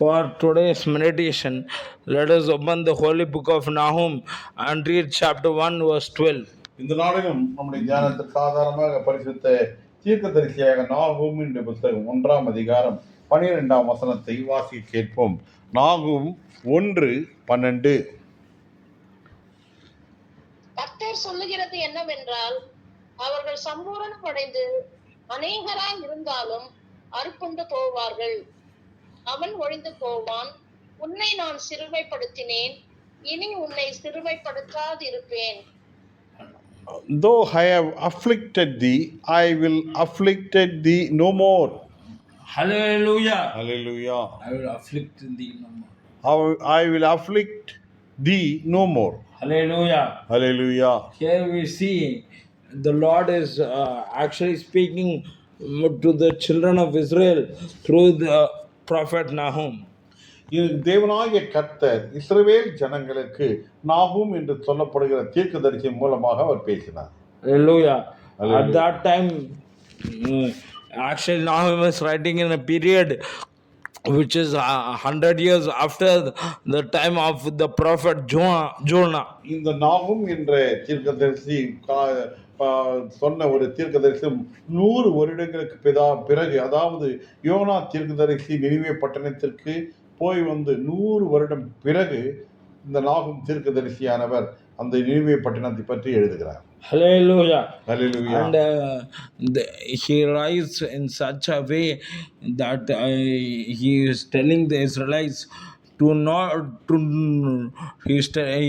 For today's meditation, let us open the holy book of Nahum and read chapter 1, verse 12. இந்த நாளிலும் நம்முடைய தியானத்திற்கு ஆதாரமாக பரிசுத்த தீர்க்கதரிசியாக நாகூம் என்ற புத்தகம் 1ஆம் அதிகாரம் 12ஆம் வசனத்தை வாசிக்க கேட்போம். நாகூம் 1:12. கர்த்தர் சொல்லுகிறது என்னவென்றால், அவர்கள் சம்பூரணம் அடைந்து அநேகராய் இருந்தாலும் அறுப்புண்டு போவார்கள். அவன் ஒழிந்து போவான். உன்னை நான் சிறுமைப்படுத்தினேன், இனி உன்னை சிறுமைப்படுத்தாதிருப்பேன். Though I have afflicted thee, I will afflict thee no more. Hallelujah. Hallelujah. I will afflict thee no more. I will afflict thee no more. Hallelujah. Hallelujah. Here we see the Lord is actually speaking to the children of Israel through the prophet Nahum. தேவனாகிய கர்த்தர் இஸ்ரவேல் ஜனங்களுக்கு நாகூம் என்று சொல்லப்படுகிற தீர்க்கதரிசி மூலமாக அவர் பேசினார். Hallelujah. At that time, actually Nahum is writing in a period which is 100 years after the time of the prophet Jonah. இந்த நாகூம் என்ற தீர்க்கதரிசி சொன்ன ஒரு தீர்க்கதரிசி 100 வருடங்களுக்கு பிறகு, அதாவது யோனா தீர்க்கதரிசி நினிவே பட்டணத்திற்கு போய் வந்து 100 வருடம் பிறகு இந்த நாகூம் தீர்க்கதரிசியானவர் அந்த நினிவே பட்டணத்தை பற்றி எழுதுகிறார். Hallelujah. Hallelujah. And he writes in such a way that he is telling the Israelites to not to he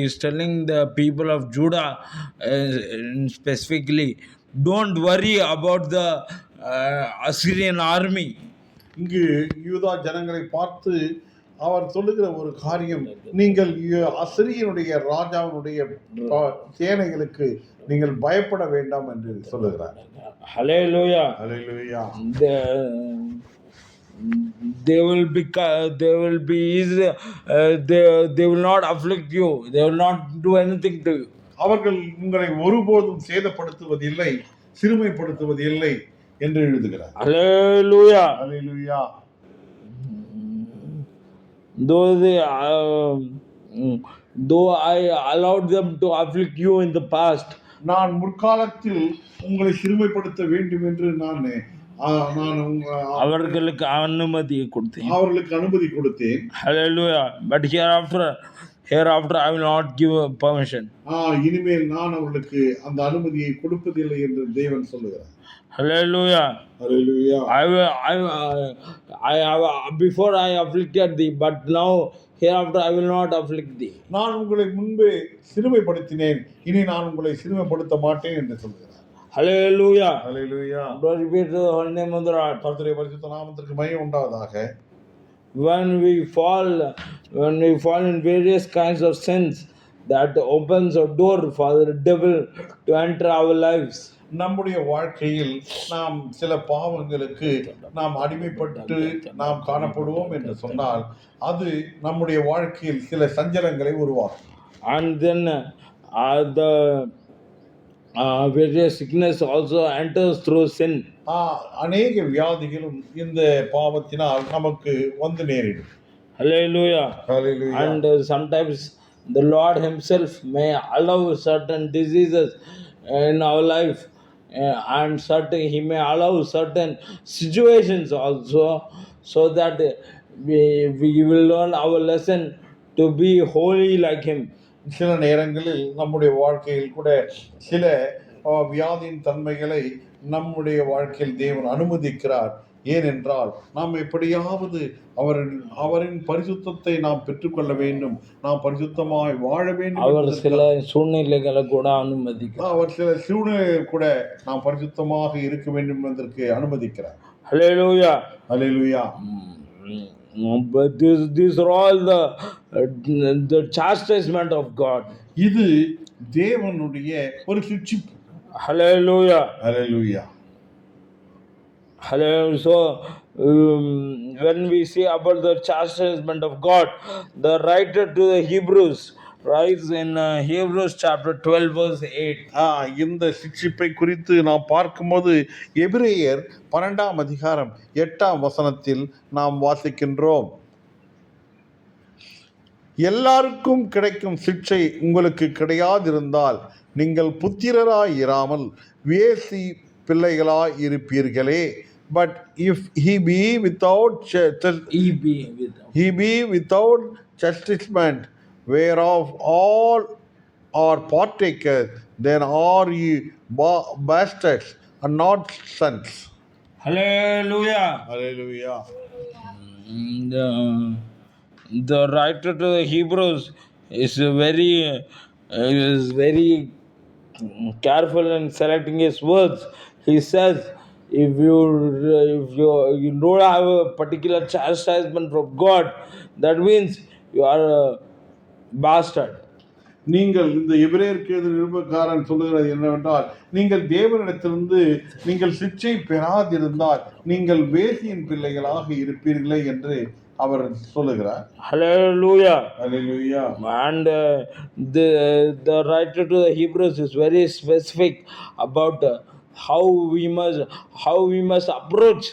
is telling the people of Judah specifically, don't worry about the Assyrian army. இங்கு யூதா ஜனங்களை பார்த்து அவர் சொல்லுகிற ஒரு காரியம், நீங்கள் அசிரியனுடைய ராஜாவினுடைய சேனைகளுக்கு நீங்கள் பயப்பட வேண்டாம் என்று சொல்லுகிறார். Hallelujah. Hallelujah. They will be easy. They will not afflict you. They will not do anything to you. அவர்கள் உங்களை ஒருபோதும் சேதப்படுத்துவதில்லை, சிறுமைப்படுத்துவதில்லை என்று எழுதுகிறார். Hallelujah. Hallelujah. Though I allowed them to afflict you in the past, நான் முற்காலத்தில் உங்களை சிறுமைப்படுத்த வேண்டும் என்று நான் அவர்களுக்கு அனுமதி கொடுத்தேன். Hallelujah. But hereafter I will not give permission. இனிமேல் நான் அவர்களுக்கு அந்த அனுமதியை கொடுப்பதில்லை என்று தேவன் சொல்லுகிறார். Hallelujah. Hallelujah. Before I afflicted thee, but now hereafter I will not afflict thee. நான் உங்களை முன்பே சிறுமைப்படுத்தினேன், இனி நான் உங்களை சிறுமைப்படுத்த மாட்டேன் என்று சொல்கிறார். Hallelujah. Hallelujah. Glory be to the holy name of the Lord. கர்த்தருடைய பரிசுத்த நாமத்திற்கு மகிமை உண்டாவதாக. When we fall in various kinds of sins, that opens a door for the devil to enter our lives. நம்முடைய வாழ்க்கையில் நாம் சில பாவங்களுக்கு நாம் அடிமைப்பட்டு நாம் காணப்படுவோம் என்று சொன்னால் அது நம்முடைய வாழ்க்கையில் சில சஞ்சலங்களை உருவாக்கும். And then the various sickness also enters through sin. அநேக வியாதிகளும் இந்த பாவத்தினால் நமக்கு வந்து நேரிடும். Hallelujah. Hallelujah. And sometimes the Lord himself may allow certain diseases in our life, and he may allow certain situations also, so that we will learn our lesson to be holy like him. சில நேரங்களில் நம்முடைய வாழ்க்கையில் கூட சில வியாதியின் தன்மைகளை நம்முடைய வாழ்க்கையில் தேவன் அனுமதிக்கிறார். ஏனென்றால் நாம் எப்படியாவது அவரின் பரிசுத்தத்தை நாம் பெற்றுக்கொள்ள வேண்டும், நாம் பரிசுத்தமாய் வாழ வேண்டும். அவர் சில சூழ்நிலைகளை கூட அனுமதிக்கிறார். அவர் சில சூழ்நிலைகள் கூட நாம் பரிசுத்தமாக இருக்க வேண்டும் என்பதற்கு அனுமதிக்கிறார். Hallelujah. Hallelujah. But these are all the chastisement of God. இது தேவனுடைய ஒரு சிட்சிப்பு. Hallelujah. Hallelujah. Hallelujah. So when we see about the chastisement of God, the writer to the Hebrews writes in Hebrews chapter 12 verse 8. இந்த சிட்சிப்பை குறித்து நாம் பார்க்கும்போது எபிரேயர் 12ஆம் அதிகாரம் 8ஆம் வசனத்தில் நாம் வாசிக்கின்றோம். எல்லாருக்கும் கிடைக்கும் சிக்ஷை உங்களுக்கு கிடையாதிருந்தால் நீங்கள் புத்திரராய் இராமல் வேசி பிள்ளைகளாய் இருப்பீர்களே. But if he be without chastisement, whereof all are partakers, then are ye bastards and not sons. Hallelujah. Hallelujah. The writer to the Hebrews is very careful in selecting his words. He says, if you don't have a particular chastisement from God, that means you are a bastard. நீங்கள் இந்த எபிரேயருக்கு நிருபக்காரன் சொல்லுகிறது என்னவென்றால், நீங்கள் தேவனிடத்திலிருந்து நீங்கள் சிக்ஷை பெறாதிருந்தால் நீங்கள் வேசியின் பிள்ளைகளாக இருப்பீர்களே என்று அவர் சொல்லுகிறார். Hallelujah. Hallelujah. And the writer to the Hebrews is very specific about how we must approach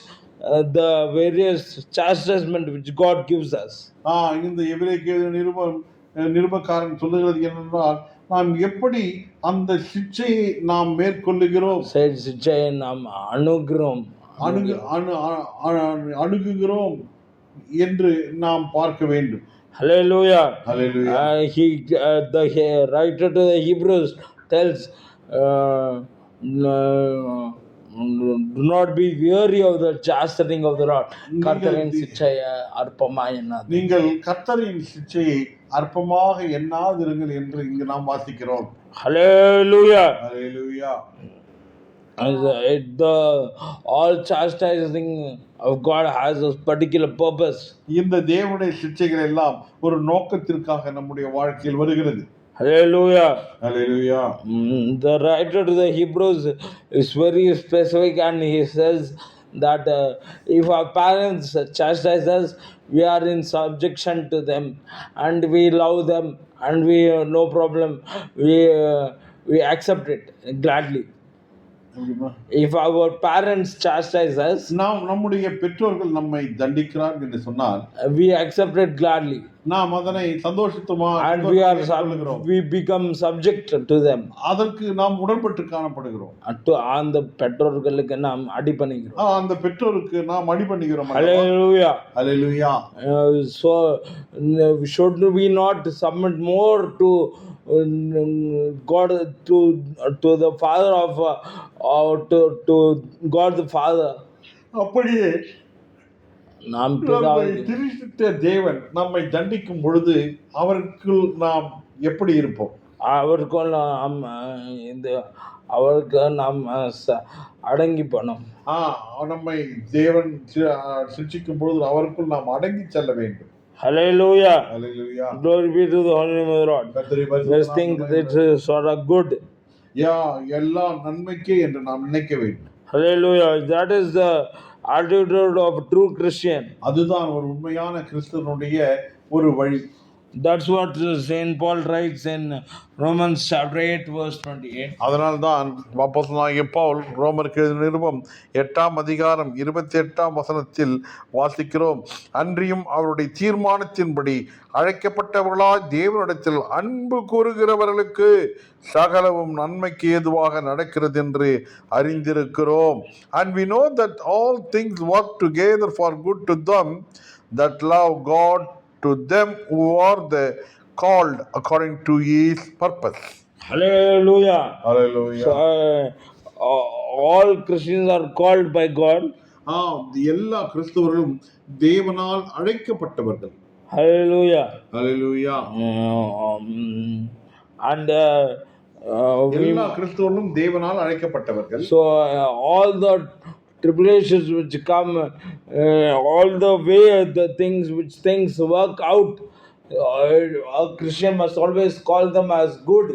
the various chastisement which God gives us. இந்த எபிரேயருக்கு நிருபக்காரன் சொல்லுகிறது என்னென்றால், நாம் எப்படி அந்த சிக்ஷையை நாம் மேற்கொள்ளுகிறோம், சிக்ஷையை நாம் அணுகுகிறோம் என்று நாம் பார்க்க வேண்டும். Hallelujah. Hallelujah. The writer to the Hebrews tells, do not be weary of the chastening of the Lord. கர்த்தரின் சிக்ஷையை அற்பமாய் எண்ணாது. நீங்கள் கர்த்தரின் சிக்ஷையை அற்பமாக எண்ணாதிருங்கள் என்று இங்கு நாம் வாசிக்கிறோம். Hallelujah. Hallelujah. All chastising of God has a particular purpose. இந்த தேவனுடைய சிக்ஷைகள் எல்லாம் ஒரு நோக்கத்திற்காக நம்முடைய வாழ்க்கையில் வருகிறது. Hallelujah. Hallelujah. The writer to the Hebrews is very specific, and he says that if our parents chastise us, we are in subjection to them, and we love them, and we no problem, we accept it gladly. If our parents chastise us, நம்முடைய பெற்றோர்கள் நம்மை தண்டிக்கிறார்கள் என்று சொன்னால், we accept it gladly. நாம் அதனை சந்தோஷத்துமாக and we become subject to them. அதற்கு நாம் உடன்பட்டு காணப்படுகிறோம். அந்த பெற்றோர்களுக்கு நாம் அடி பண்ணுகிறோம். அந்த பெற்றோருக்கு நாம் அடி பண்ணுகிறோம். Hallelujah. Hallelujah. So should we not submit more to God, to the Father of to God the Father? அப்படியே நாம் திருஷ்டித்த தேவன் நம்மை தண்டிக்கும் பொழுது அவருக்குள் நாம் எப்படி இருப்போம்? அவருக்கு நாம் அடங்கி போனோம். நம்மை தேவன் சிக்ஷிக்கும் பொழுது அவருக்குள் நாம் அடங்கி செல்ல வேண்டும். Hallelujah. Hallelujah. Glory be to the Holy Name of the Lord. Let's think that is sort of good. எல்லாம் நன்மைக்கே என்று நாம் நினைக்க வேண்டும். Hallelujah. That is the attitude of a true Christian. அதுதான் ஒரு உண்மையான கிறிஸ்தவனுடைய ஒரு வழி. That's what Saint Paul writes in Romans chapter 8 verse 28. அதனால்தான் அப்போஸ்தலனாகிய பவுல் ரோமருக்கு எழுதின நிருபம் 8ஆம் அதிகாரம் 28ஆம் வசனத்தில் வாசிக்கிறோம், அன்றியும் அவருடைய தீர்மானத்தின்படி அழைக்கப்பட்டவர்களாய் தேவனிடத்தில் அன்பு கூறுகிறவர்களுக்கு சகலவும் நன்மைக்கு ஏதுவாக நடக்கிறது என்று அறிந்திருக்கிறோம். And we know that all things work together for good to them that love God, to them who are the called according to his purpose. Hallelujah. Hallelujah. So, all Christians are called by God. எல்லா கிறிஸ்தவர்களும் தேவனால் அழைக்கப்பட்டவர்கள். Hallelujah. Hallelujah. And எல்லா கிறிஸ்தவர்களும் தேவனால் அழைக்கப்பட்டவர்கள். So all the tribulations which come, all the way the things work out, a Christian must always call them as good.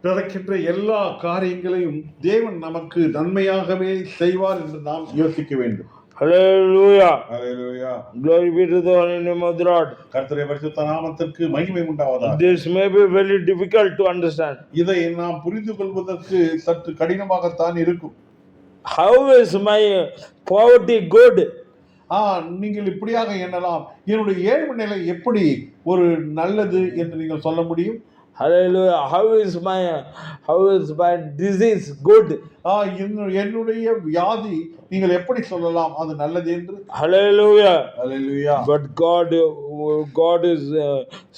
நடக்கின்ற எல்லா காரியங்களையும் தேவன் நமக்கு நன்மையாகவே செய்வார் என்று நாம் யோசிக்க வேண்டும். Hallelujah. Hallelujah. Glory be to the Holy Name of the Lord. கர்த்தருடைய பரிசுத்த நாமத்திற்கு மகிமை உண்டாவதாக. This may be very difficult to understand. இதை நாம் புரிந்து கொள்வதற்கு சற்று கடினமாகத்தான் இருக்கும். How is my poverty good? நீங்கள் இப்படியாக எண்ணலாம், என்னுடைய ஏழ்மை நிலை எப்படி ஒரு நல்லது என்று நீங்கள் சொல்ல முடியும்? Hallelujah. How is my disease good? என்னுடைய வியாதி நீங்கள் எப்படி சொல்லலாம் அது நல்லது என்று? Hallelujah. Hallelujah. But God is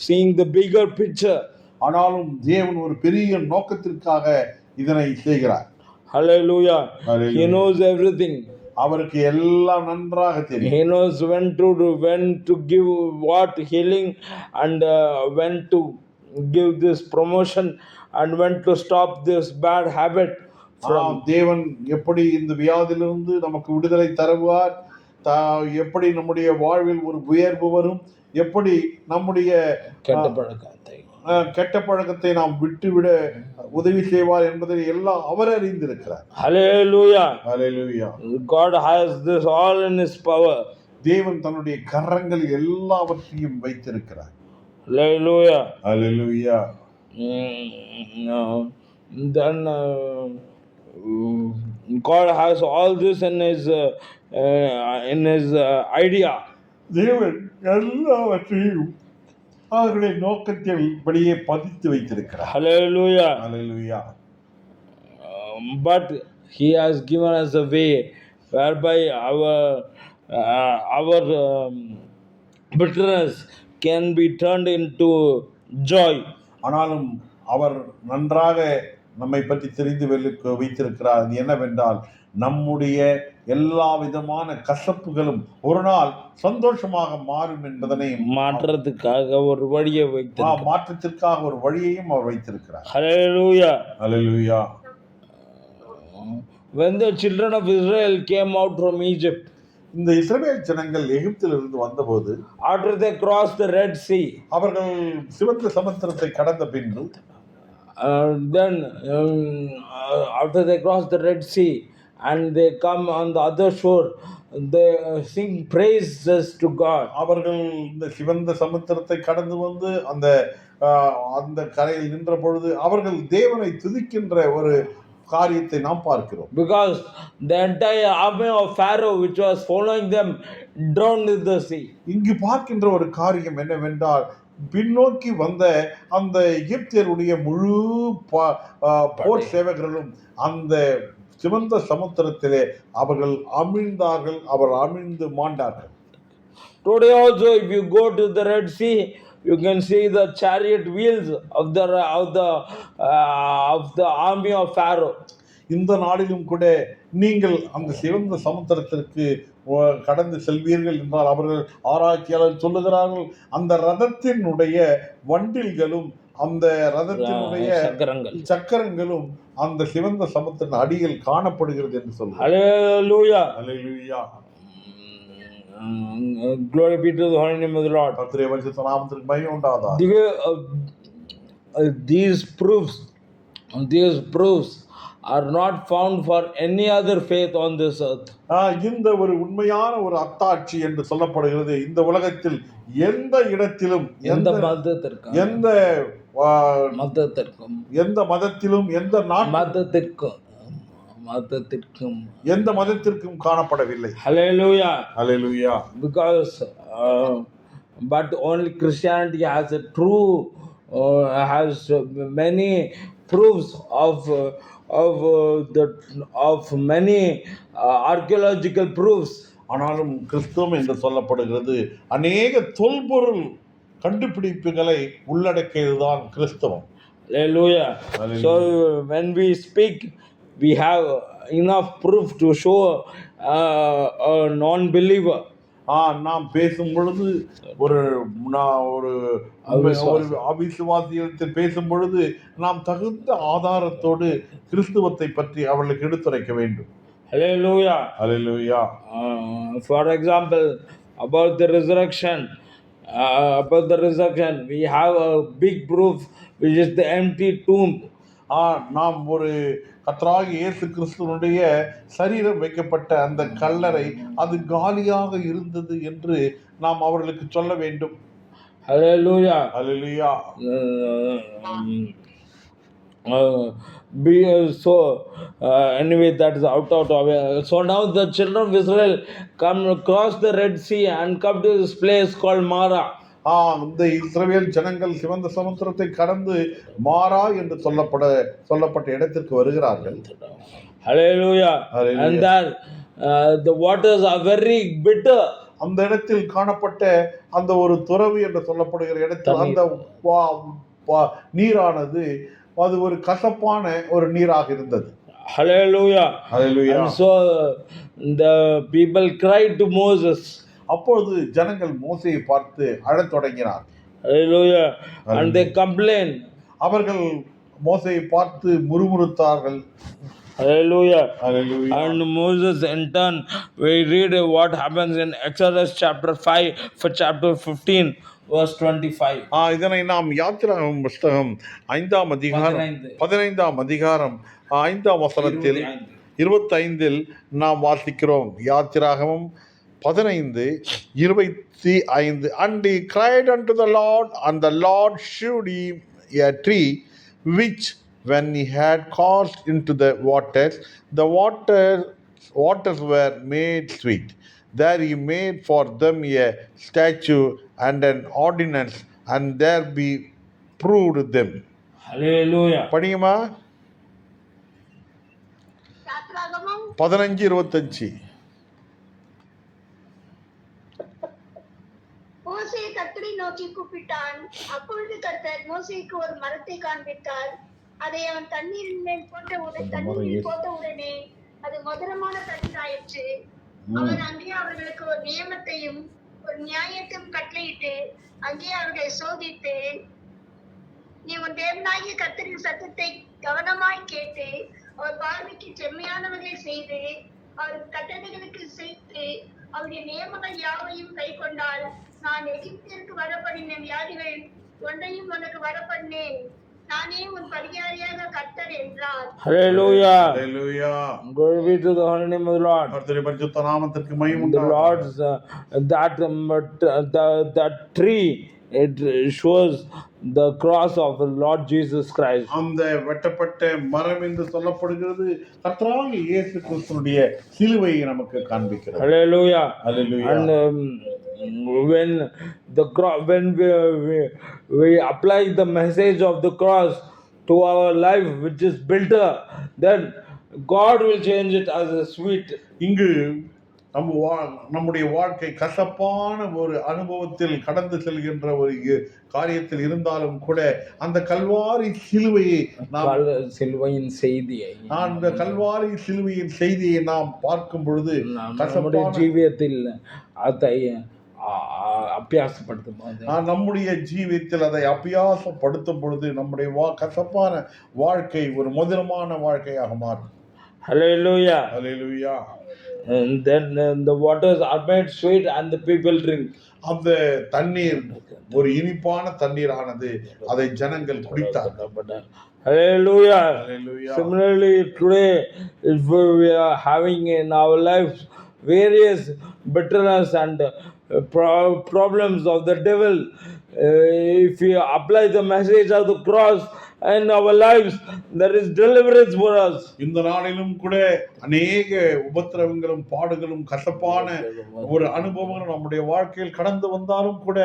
seeing the bigger picture. ஆனாலும் தேவன் ஒரு பெரிய நோக்கத்திற்காக இதனை செய்கிறார். Hallelujah. Hallelujah. He knows everything. அவருக்கு எல்லாம் நன்றாக தெரியும். He knows when to give what healing and when to give this promotion and when to stop this bad habit from. தேவன் எப்படி இந்த வியாதியிலிருந்து நமக்கு விடுதலை தருவார், எப்படி நம்முடைய வாழ்வில் ஒரு உயர்வு வரும், எப்படி நம்முடைய கெட்ட பழக்கத்தை நாம் விட்டுவிட உதவி செய்வார் என்பதை எல்லாம் அவர் அறிந்திருக்கிறார். Hallelujah. Hallelujah. God has this all in his power. தேவன் தன்னுடைய கரங்களில் எல்லாவற்றையும் வைத்திருக்கிறார். Hallelujah. Hallelujah. Then God has all this in his idea. தேவன் எல்லாவற்றையும் அவருடைய நோக்கத்தில் படியே பதித்து வைத்திருக்கிறார். Hallelujah. Hallelujah. But he has given us a way whereby our bitterness can be turned into joy. ஆனாலும் அவர் நன்றாக நம்மை பற்றி தெரிந்து வைத்திருக்கிறார். அது என்னவென்றால், நம்முடைய எல்லா விதமான கசப்புகளும் ஒரு நாள் சந்தோஷமாக மாறும் என்பதனை மாற்றத்துக்காக ஒரு வழியை வைத்திருக்கிறார். மாற்றத்திற்காக ஒரு வழியையும் அவர் வைத்திருக்கிறார். Hallelujah. Hallelujah. When the children of Israel came out from Egypt, இந்த இஸ்ரவேல் ஜனங்கள் எகிப்திலிருந்து வந்தபோது, after they crossed the Red Sea, அவர்கள் சிவந்த சமுத்திரத்தை கடந்த பின்பு, then after they crossed the Red Sea and they come on the other shore, they sing praises to God. அவர்கள் இந்த சிவந்த சமுத்திரத்தை கடந்து வந்து அந்த கரையில் நின்ற பொழுது அவர்கள் தேவனை துதிக்கின்ற ஒரு காரியத்தை நாம் பார்க்கிறோம். Because the entire army of Pharaoh which was following them drowned in the sea. இங்கு பார்க்கின்ற ஒரு காரியம் என்னவென்றால், பின்னோக்கி வந்த அந்த எகிப்தியருடைய முழு போர் சேவகர்களும் அந்த சிவந்த சமுத்திரத்திலே அவர்கள் அமிழ்ந்தார்கள், அவர்கள் அமிழ்ந்து மாண்டார்கள். Today also, if you go to the Red Sea, you can see the chariot wheels of the army of Pharaoh. இந்த நாளிலும் கூட நீங்கள் அந்த சிவந்த சமுத்திரத்திற்கு கடந்து செல்வீர்கள் என்றால், அவர்கள் ஆராய்ச்சியாளர் சொல்லுகிறார்கள், அந்த ரதத்தினுடைய வண்டில்களும் அந்த ரதத்தினுடைய சக்கரங்களும் அந்த சிவந்த சமுத்திர அடியில் காணப்படுகிறது என்று சொல்லுவார். Hallelujah. Hallelujah. Glory be to the holy name of the Lord. கர்த்தருடைய பரிசுத்த நாமத்திற்கு மகிமை உண்டாவதாக. These proofs are not found for any other faith on this earth. இந்த ஒரு உண்மையான ஒரு அத்தாட்சி என்று சொல்லப்படுகிறது. இந்த உலகத்தில் எந்த இடத்திலும், எந்த மதத்திற்கும், எந்த மதத்திலும், எந்த மதத்திற்கும் காணப்படவில்லை. Hallelujah. Hallelujah. Because but only Christianity has many proofs of many archaeological proofs. ஆனாலும் கிறிஸ்தவம் என்று சொல்லப்படுகிறது அநேக தொல்பொருள் கண்டுபிடிப்புகளை உள்ளடக்கியதுதான் கிறிஸ்தவம். Hallelujah. So when we speak, we have enough proof to show a non-believer. நாம் பேசும் பொழுது ஒரு அவிசுவாசியத்தில் பேசும் பொழுது நாம் தகுந்த ஆதாரத்தோடு கிறிஸ்துவத்தை பற்றி அவர்களுக்கு எடுத்துரைக்க வேண்டும். Hallelujah. Hallelujah. For example, about the resurrection, we have a big proof, which is the empty tomb. நாம் ஒரு கர்த்தராகிய இயேசு கிறிஸ்துவினுடைய சரீரம் வைக்கப்பட்ட அந்த கல்லறை அது காலியாக இருந்தது என்று நாம் அவர்களுக்கு சொல்ல வேண்டும். Hallelujah. Hallelujah. be so anyway, that is out of so now the children of Israel come across the Red Sea and come to this place called Mara. இந்த இஸ்ரவேல் ஜனங்கள் சிவந்த சமுத்திரத்தை கடந்து மாறா என்று சொல்லப்பட்ட இடத்திற்கு வருகிறார்கள். Hallelujah. Hallelujah. And there the waters are very bitter. அந்த இடத்தில் காணப்பட்ட அந்த ஒரு துறவு என்று சொல்லப்படுகிற இடத்தில் அந்த நீரானது அது ஒரு கசப்பான ஒரு நீராக இருந்தது. Hallelujah. Hallelujah. And so the people cried to Moses. அப்பொழுது ஜனங்கள் மோசேயை பார்த்து அழத் தொடங்கினார். Hallelujah. And they complained. அவர்கள் மோசேயை பார்த்து முறுமுறுத்தார்கள். Hallelujah. Hallelujah. And Moses in turn, we read what happens in Exodus chapter 5 for chapter 15 verse 25. இதனை நாம் யாத்திராகமம் புஸ்தகம் 5ஆம் அதிகாரம் 15ஆம் அதிகாரம் 5ஆம் வசனத்தில் 25 நாம் வாசிக்கிறோம். யாத்திராகமம் 15:25. And he cried unto the Lord, and the Lord shewed him a tree which when he had cast into the waters were made sweet. There he made for them a statue and an ordinance, and there be proved them. Hallelujah. படியுமா? யாத்ராகமம் 15:25. மோசே கர்த்தரை நோக்கி கூப்பிட்டான். அப்பொழுது கர்த்தர் மோசேக்கு ஒரு மரத்தை காண்பித்தார். அதை அவன் தண்ணீரின் மேல் போட்டவுடனே அது மதுரமான தண்ணீர் ஆயிற்று. அவன் அங்கே அவர்களுக்கு ஒரு நியமத்தையும் ஒரு நியாயத்தையும் கட்டளையிட்டு அங்கே அவர்களை சோதித்து, நீ உன் தேவனாகிய கர்த்தரின் சத்தத்தை கவனமாய் கேட்டு அவர் பார்வைக்கு செம்மையானவர்களை செய்து அவர் கட்டளைகளுக்கு செய்து அவருடைய நியமங்கள் யாவையும் கை கொண்டால் நான் எகிப்திற்கு வரப்பண்ணின வியாதிகள் ஒன்றையும் உனக்கு வரப்பண்ணேன். நானே உன் பரிகாரியாக கர்த்தர் என்றார். Hallelujah. Hallelujah. Glory be to the holy name of the Lord. கர்த்தருடைய பரிசுத்த நாமத்திற்கு மகிமை The உண்டாகட்டும். Lord's that tree, it shows the cross of the Lord Jesus Christ. அந்த வெட்டப்பட்ட மரம் என்று சொல்லப்படுகிறது கர்த்தராகிய இயேசு கிறிஸ்துவினுடைய சிலுவையை நமக்கு காண்பிக்கிறது. Hallelujah. Hallelujah. And when we apply the message of the cross to our life, which is bitter, then God will change it as a sweet. இங்கு நம்முடைய வாழ்க்கை கசப்பான ஒரு அனுபவத்தில் கடந்து செல்கின்ற ஒரு காரியத்தில் இருந்தாலும் கூட அந்த கல்வாரி சிலுவையை சிலுவையின் செய்தியை அந்த கல்வாரி சிலுவையின் செய்தியை நாம் பார்க்கும் பொழுது நம்முடைய ஜீவியத்தில் அதை அபியாசப்படுத்தும் போது நம்முடைய ஜீவியத்தில் அதை அபியாசப்படுத்தும் பொழுது நம்முடைய கசப்பான வாழ்க்கை ஒரு மதுரமான வாழ்க்கையாக மாறும். Hallelujah. Hallelujah. And then the waters are made sweet and the people drink. அந்த தண்ணீர் ஒரு இனிப்பான தண்ணீரானது அதை ஜனங்கள் குடித்தார்கள். Hallelujah. Hallelujah. Similarly, today if we are having in our lives various bitterness and problems of the devil, if we apply the message of the cross in our lives, there is deliverance for us. இந்த நாளிலும் கூட அநேக உபத்திரவங்களும் பாடுகளும் கசப்பான ஒரு அனுபவங்களும் நம்முடைய வாழ்க்கையில் கடந்து வந்தாலும் கூட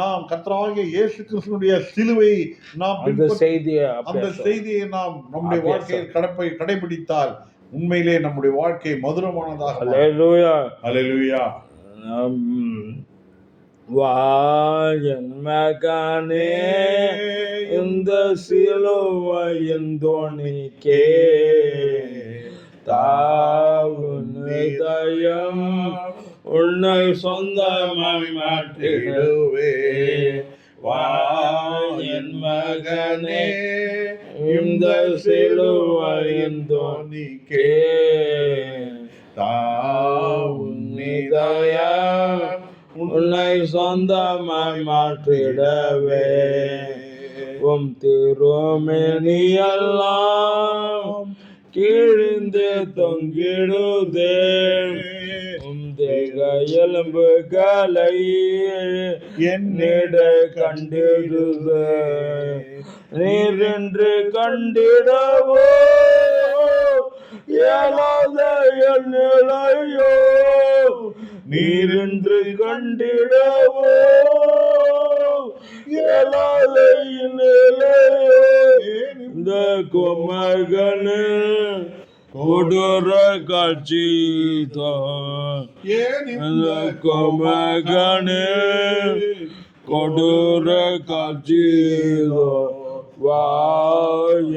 நாம் கர்த்தராகிய இயேசு கிறிஸ்துவினுடைய சிலுவையை நாம் அந்த செய்தியை நாம் நம்முடைய வாழ்க்கையில் கடைபிடித்தால் உண்மையிலே நம்முடைய வாழ்க்கை மதுரமானதாக. Hallelujah. Hallelujah. வாயன் மகனே இந்த சிலுவையின் தோணிக்கே தாவுன்னிதயம் உன்னை சொந்தமாய் மாற்றிடுவே. வாயன் மகனே இந்த சிலுவையின் தோணிக்கே தாவுன்னிதயம் உன்னை சொந்தமாய் மாற்றிடவே. திருமேனியெல்லாம் கிழிந்து தொங்கிடுதே தேக எலும்புகளை என்னிட கண்டிடுதே நீரென்று கண்டிடவோ இயலாத என் நிலையோ நீரென்று கண்டிடவோ இயலாத என் நிலையோ இந்த குமகனு கொடூர காட்சி இந்த குமகனு கொடூர காட்சி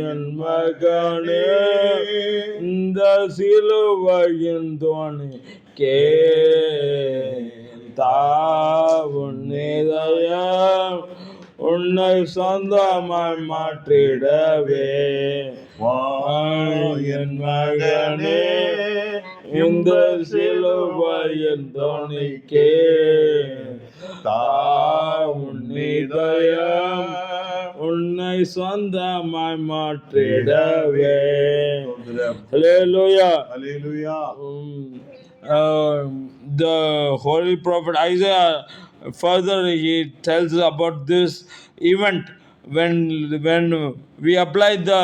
என் மகனே இந்த சிலுவையின் தோணி கேதயம் உன்னை சொந்தமாய் மாற்றிடவே என் மகனே இந்த சிலுவையின் தோணி கேதயம் உன்னை சொந்தமாய் மாற்றிடவே. Hallelujah. Hallelujah. The holy prophet Isaiah further he tells about this event when we apply the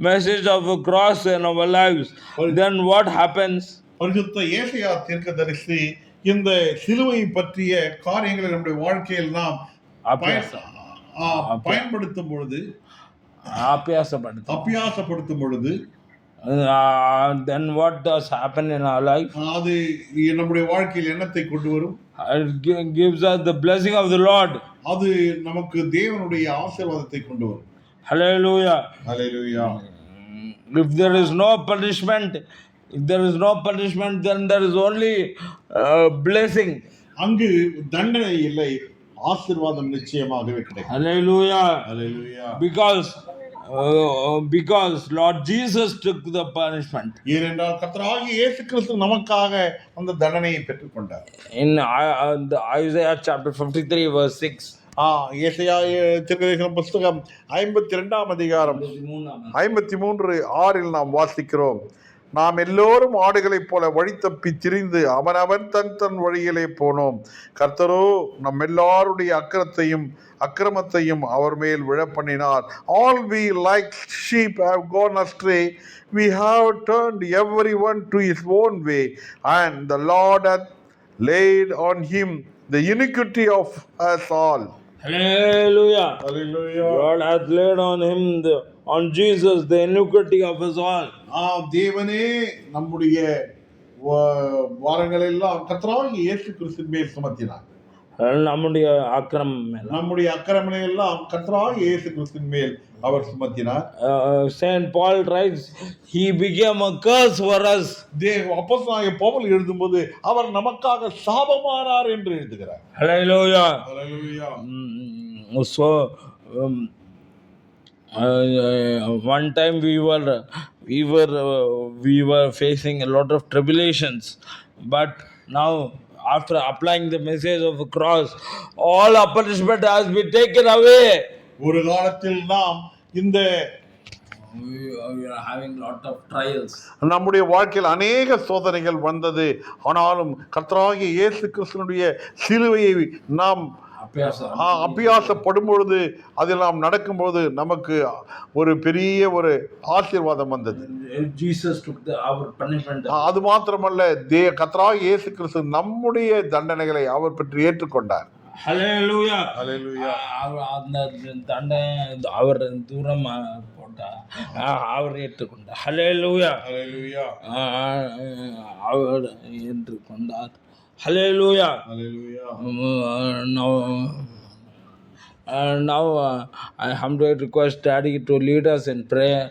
message of a cross in our lives, then what happens? பரிசுத்த ஏசாயா தீர்க்கதரிசி இந்த சிலுவை பற்றிய காரியங்களை நம்முடைய வாழ்க்கையில் நாம் பயன்படுத்தும் பொழுது அபியாசப்படுத்தும் பொழுது then what does happen in our life? அது நம்முடைய வாழ்க்கையில் என்னத்தை கொண்டு வரும்? It gives us the blessing of the Lord. அது நமக்கு தேவனுடைய ஆசீர்வாதத்தை கொண்டு வரும். Hallelujah. Hallelujah. If there is no punishment, then there is only blessing. அங்கு தண்டனை இல்லை, ஆசீர்வாதம் நிச்சயமாகவே கிடைக்கும். Hallelujah. Hallelujah. Because Lord Jesus took the punishment. ஏனென்றால் கர்த்தராகிய இயேசு கிறிஸ்து நமக்காக அந்த தண்டனையை பெற்றுக்கொண்டார். In Isaiah chapter 53 verse 6. ஏசாயா தீர்க்கதரிசன புத்தகம் 52ஆம் அதிகாரம் 53:6 நாம் வாசிக்கிறோம். நாம் எல்லோரும் ஆடுகளைப் போல வழி தப்பி திரிந்து அவனவன் தன் வழியிலே போனோம். கர்த்தரோ நம் எல்லாருடைய அக்கிரமத்தையும் அவர் மேல் விழப்பண்ணினார். All we like sheep have gone astray, we have turned everyone to his own way, and the Lord hath laid on him the iniquity of us all. Hallelujah. Hallelujah. God hath laid on him on Jesus the iniquity of us all. தேவனே நம்முடைய வாரங்கள் எல்லாம் கர்த்தராகிய இயேசு கிறிஸ்துவின் மேல் சுமத்தினார். நம்முடைய அக்கிரமங்களை எல்லாம் கர்த்தராகிய இயேசு கிறிஸ்துவின் மேல் அவர் சுமத்தினார். Saint Paul writes, he became a curse for us. அப்போஸ்தலனாகிய பவுல் எழுதும்போது அவர் நமக்காக சாபமானார் என்று எழுதுகிறார். Hallelujah. Hallelujah. So one time we were facing a lot of tribulations, but now after applying the message of the cross, all our punishment has been taken away. ஒரு காலத்தில் நாம் இந்த we are having lot of trials. நம்முடைய வாழ்க்கையில் அநேக சோதனைகள் வந்தது. ஆனாலும் கர்த்தராகிய இயேசு கிறிஸ்துவினுடைய சிலுவையை நாம் அபியாசப்படும் பொழுது அதில் நாம் நடக்கும்போது நமக்கு ஒரு பெரிய ஒரு ஆசீர்வாதம் வந்தது. அது மாத்திரமல்ல, கர்த்தராகிய இயேசு கிறிஸ்து நம்முடைய தண்டனைகளை அவர் பற்றி ஏற்றுக்கொண்டார். Hallelujah. Hallelujah. அந்த தண்டனை அவர் தூரம் போட்டார், அவர் ஏற்றுக்கொண்டார். Hallelujah. Hallelujah. அவர் ஏற்றுக்கொண்டார். Hallelujah. Hallelujah. Now I humbly request Daddy to lead us in prayer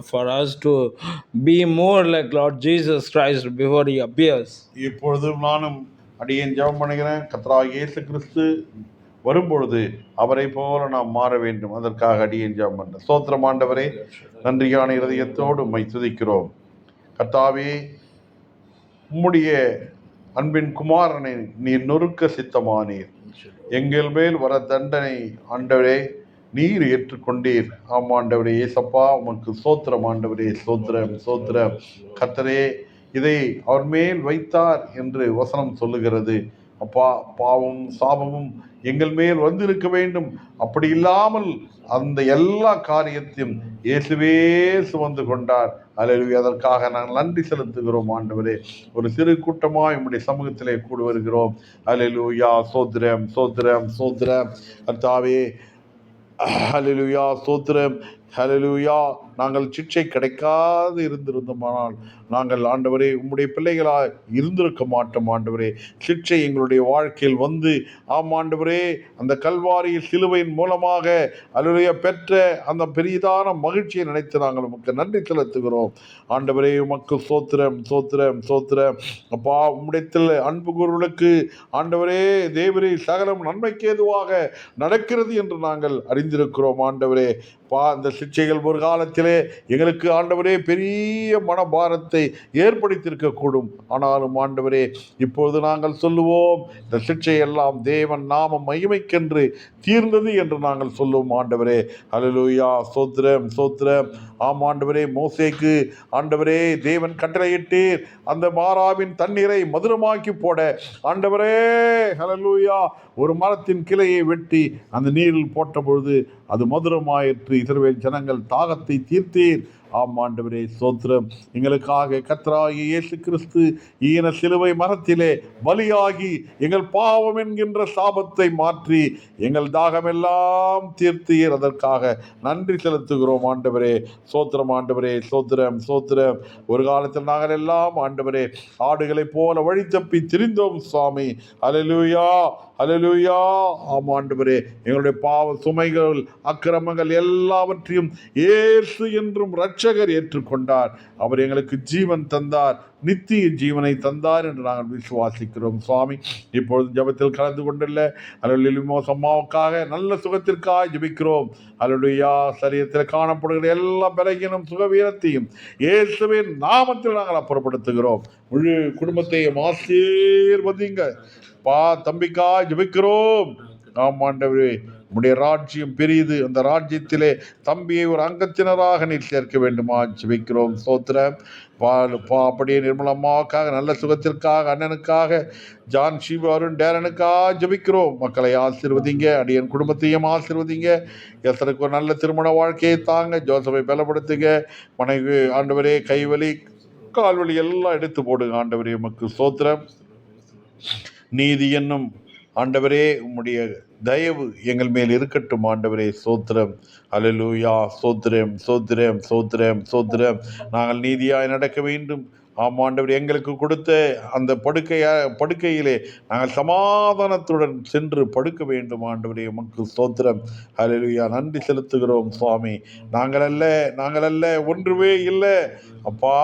for us to be more like Lord Jesus Christ before He appears. இப்பொழுதும் நானும் அடியேன் ஜெபம் பண்ணுகிறேன். கர்த்தராகிய இயேசு கிறிஸ்து வரும்பொழுது அவரை போல நாம் மாற வேண்டும். அதற்காக அடியேன் ஜெபம் பண்ண. ஸ்தோத்திரம் ஆண்டவரே, நன்றியான இருதயத்தோடு உம்மை துதிக்கிறோம். கர்த்தாவே, உம்முடைய அன்பின் குமாரனை நீர் நொறுக்க சித்தமானீர். எங்கள் மேல் வர தண்டனை ஆண்டவரே நீர் ஏற்றுக்கொண்டீர். ஆமாண்டவரே ஏசப்பா, உமக்கு சோத்திரம் ஆண்டவரே, சோத்திரம் சோத்திரம். கர்த்தரே, இதை அவர் மேல் வைத்தார் என்று வசனம் சொல்லுகிறது. அப்பா, பாவமும் சாபமும் எங்கள் மேல் வந்திருக்க வேண்டும். அப்படி இல்லாமல் அந்த எல்லா காரியத்தையும் இயேசுவே சுமந்து கொண்டார். அல்லேலூயா. அதற்காக நாங்கள் நன்றி செலுத்துகிறோம் ஆண்டவரே. ஒரு சிறு கூட்டமாய் உம்முடைய சமூகத்திலே கூடி வருகிறோம். அல்லேலூயா. சோத்திரம் சோத்திரம் சோத்திரம். கர்த்தாவே, ஹல்லேலூயா. சோத்திரம். ஹல்லேலூயா. நாங்கள் சிக்ஷை கிடைக்காது இருந்திருந்தோமானால் நாங்கள் ஆண்டவரே உம்முடைய பிள்ளைகளாய் இருந்திருக்க மாட்டோம் ஆண்டவரே. சிக்ஷை எங்களுடைய வாழ்க்கையில் வந்து ஆண்டவரே அந்த கல்வாரியில் சிலுவையின் மூலமாக அல்லேலூயா பெற்ற அந்த பெரிதான மகிழ்ச்சியை நினைத்து நாங்கள் உமக்கு நன்றி செலுத்துகிறோம் ஆண்டவரே. உமக்கு சோத்திரம் சோத்திரம் சோத்திரம். அப்பா, உம்முடையத்தில் அன்பு கூறுவர்களுக்கு ஆண்டவரே தேவரே சகலம் நன்மைக்கு ஏதுவாக நடக்கிறது என்று நாங்கள் அறிந்திருக்கிறோம் ஆண்டவரே. இந்த சிக்ஷைகள் ஒரு காலத்திலே எங்களுக்கு ஆண்டவரே பெரிய மனபாரத்தை ஏற்படுத்தியிருக்கக்கூடும். ஆனாலும் ஆண்டவரே, இப்பொழுது நாங்கள் சொல்லுவோம், இந்த சிக்ஷை எல்லாம் தேவன் நாம மகிமைக்கென்று தீர்ந்தது என்று நாங்கள் சொல்லுவோம் ஆண்டவரே. ஹல்லேலூயா. சோத்திரம் சோத்திரம். ஆண்டவரே, மோசேக்கு ஆண்டவரே தேவன் கட்டளையிட்டீர் அந்த மாறாவின் தண்ணீரை மதுரமாக்கி போட. ஆண்டவரே, ஹல்லேலூயா, ஒரு மரத்தின் கிளையை வெட்டி அந்த நீரில் போட்ட பொழுது அது மதுரமாயிற்று. இஸ்ரவேல் ஜனங்கள் தாகத்தை தீர்த்தீர். ஆண்டவரே, சோத்திரம். எங்களுக்காக கர்த்தராகிய இயேசு கிறிஸ்து ஈன சிலுவை மரத்திலே பலியாகி எங்கள் பாவம் என்கின்ற சாபத்தை மாற்றி எங்கள் தாகமெல்லாம் தீர்த்தீர். அதற்காக நன்றி செலுத்துகிறோம் ஆண்டவரே. சோத்திரம் ஆண்டவரே. சோத்திரம் சோத்திரம். ஒரு காலத்தில் நாங்கள் எல்லாம் ஆண்டவரே ஆடுகளைப் போல வழி தப்பி திரிந்தோம் சுவாமி. அல்லேலூயா அல்லேலூயா. ஆண்டவரே, எங்களுடைய பாவ சுமைகள் அக்கிரமங்கள் எல்லாவற்றையும் இயேசு என்றும் இரட்சகர் ஏற்றுக்கொண்டார். அவர் எங்களுக்கு ஜீவன் தந்தார், நித்திய ஜீவனை தந்தார் என்று நாங்கள் விசுவாசிக்கிறோம் சுவாமி. இப்பொழுது ஜபத்தில் கலந்து கொண்டுள்ள அம்மாவுக்காக நல்ல சுகத்திற்காக ஜபிக்கிறோம். அல்லேலூயா. சரீரத்தில் காணப்படுகிற எல்லா பலகீனம் சுகவீனத்தையும் இயேசுவின் நாமத்தில் நாங்கள் அப்புறப்படுத்துகிறோம். முழு குடும்பத்தையும் ஆசீர்வதிங்க. தம்பிக்கா ஜபிக்கிறோம். ஆண்டவரே, உம்முடைய ராஜ்யம் பெரியது. அந்த ராஜ்யத்திலே தம்பியை ஒரு அங்கத்தினராக நீர் சேர்க்க வேண்டுமா ஜெபிக்கிறோம். சோத்திரம். அப்படியே நிர்மலம்மாவுக்காக நல்ல சுகத்திற்காக, அண்ணனுக்காக, ஜான் ஷீபு அருண் டேரனுக்காக ஜெபிக்கிறோம். மக்களை ஆசீர்வதிங்க. அடியன் குடும்பத்தையும் ஆசீர்வதிங்க. எத்தனைக்கு ஒரு நல்ல திருமண வாழ்க்கையை தாங்க. ஜோசபை பலப்படுத்துங்க. மனைவி ஆண்டவரே கைவலி கால்வலி எல்லாம் எடுத்து போடுங்க ஆண்டவரே. உமக்கு சோத்திரம். நீதி என்னும் ஆண்டவரே உம்முடைய தயவு எங்கள் மேல் இருக்கட்டும் ஆண்டவரே. சோத்திரம். அல்லேலூயா. சோத்திரம் சோத்திரம் சோத்திரம் சோத்திரம். நாங்கள் நீதியாய் நடக்க வேண்டும். ஆண்டவர் எங்களுக்கு கொடுத்த அந்த படுக்கையிலே நாங்கள் சமாதானத்துடன் சென்று படுக்க வேண்டும் ஆண்டவரே. உமக்கு சோத்திரம். அல்லேலூயா. நன்றி செலுத்துகிறோம் சுவாமி. நாங்கள் அல்ல ஒன்றுமே இல்லை அப்பா.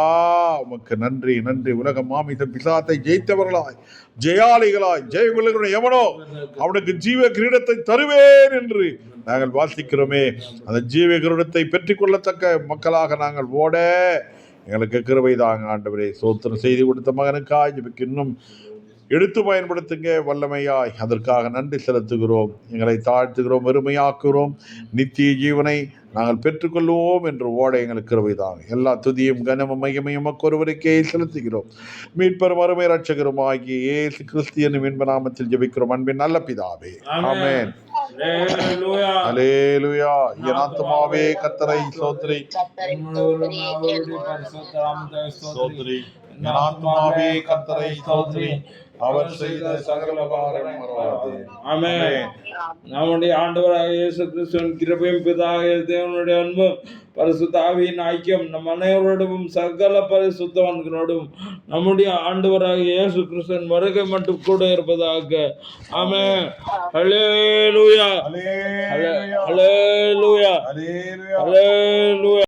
உமக்கு நன்றி நன்றி. உலக மாமிச பிசாத்தை ஜெயித்தவர்களாய், ஜெயாளிகளாய், ஜெயகுலர்களுடைய எவனோ அவனுக்கு ஜீவ கிரீடத்தை தருவேன் என்று நாங்கள் வாசிக்கிறோமே. அந்த ஜீவ கிரீடத்தை பெற்றுக்கொள்ளத்தக்க மக்களாக நாங்கள் ஓட எங்களுக்கு கிருபை தாங்க ஆண்டவரே. சோத்திரம். செய்தி கொடுத்த மகனுக்காய் இன்னும் எடுத்து பயன்படுத்துங்க வல்லமையாய். அதற்காக நன்றி செலுத்துகிறோம். எங்களை தாழ்த்துகிறோம், வெறுமையாக்குகிறோம். நித்திய ஜீவனை நாங்கள் பெற்றுக்கொள்வோம் என்று ஓட எங்களுக்கு கிருபை தாங்க. எல்லா துதியும் கனமும் மகிமையும் ஒருவருக்கே செலுத்துகிறோம். மீட்பரும் அருமை இரட்சகரும் ஆகிய இயேசு கிறிஸ்து என்னும் இன்ப நாமத்தில் ஜெபிக்கிறோம் அன்பின் நல்ல பிதாவே. ஆமென். அல்லேலூயா. என் ஆத்துமாவே கர்த்தரை ஸ்தோத்திரி. ஸ்தோத்திரி. என் ஆத்துமாவே கர்த்தரை ஸ்தோத்திரி. அவர் செய்த சகல உபகாரமும் மறவாதே. ஆமென். நம்முடைய ஆண்டவராக இயேசு கிறிஸ்துவின் கிருபையும் பிதாவாகிய தேவனுடைய அன்பும் பரிசுத்த ஆவியின் ஐக்கியம் நம் அனைவரோடும் சகல பரிசுத்தவான்களோடும் நம்முடைய ஆண்டவராக இயேசு கிறிஸ்துவின் வருகை மட்டும் கூட இருப்பதாக. ஆமென். ஹல்லேலூயா. ஹல்லேலூயா. ஹல்லேலூயா.